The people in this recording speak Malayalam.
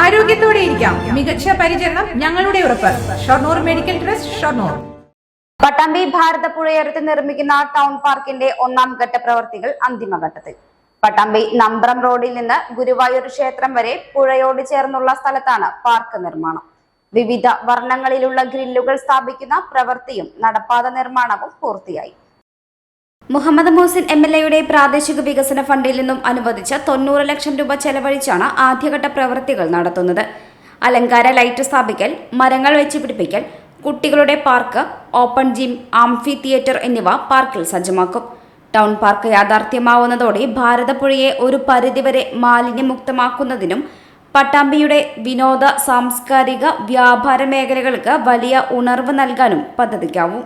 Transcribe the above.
ആരോഗ്യത്തോടെ ഇരിക്കാം. മികച്ച പരിചരണം ഞങ്ങളുടെ ഉറപ്പ്. Shoranur medical trust, Shoranur. പട്ടാമ്പി ഭാരതപ്പുഴയോരത്ത് നിർമ്മിക്കുന്ന ടൗൺ പാർക്കിന്റെ ഒന്നാം ഘട്ട പ്രവൃത്തികൾ അന്തിമഘട്ടത്തിൽ. പട്ടാമ്പി നമ്പ്രം റോഡിൽ നിന്ന് ഗുരുവായൂർ ക്ഷേത്രം വരെ പുഴയോട് ചേർന്നുള്ള സ്ഥലത്താണ് പാർക്ക് നിർമ്മാണം. വിവിധ വർണ്ണങ്ങളിലുള്ള ഗ്രില്ലുകൾ സ്ഥാപിക്കുന്ന പ്രവൃത്തിയും നടപ്പാത നിർമ്മാണവും പൂർത്തിയായി. മുഹമ്മദ് മോഹസിൻ MLA പ്രാദേശിക വികസന ഫണ്ടിൽ നിന്നും അനുവദിച്ച 90 ലക്ഷം രൂപ ചെലവഴിച്ചാണ് ആദ്യഘട്ട പ്രവൃത്തികൾ നടത്തുന്നത്. അലങ്കാര ലൈറ്റ് സ്ഥാപിക്കൽ, മരങ്ങൾ വെച്ചുപിടിപ്പിക്കൽ, കുട്ടികളുടെ park, open gym, amphitheatre എന്നിവ പാർക്കിൽ സജ്ജമാക്കും. ടൗൺ പാർക്ക് യാഥാർത്ഥ്യമാവുന്നതോടെ ഭാരതപ്പുഴയെ ഒരു പരിധിവരെ മാലിന്യമുക്തമാക്കുന്നതിനും പട്ടാമ്പിയുടെ വിനോദ, സാംസ്കാരിക, വ്യാപാര മേഖലകൾക്ക് വലിയ ഉണർവ് നൽകാനും പദ്ധതിക്കാവും.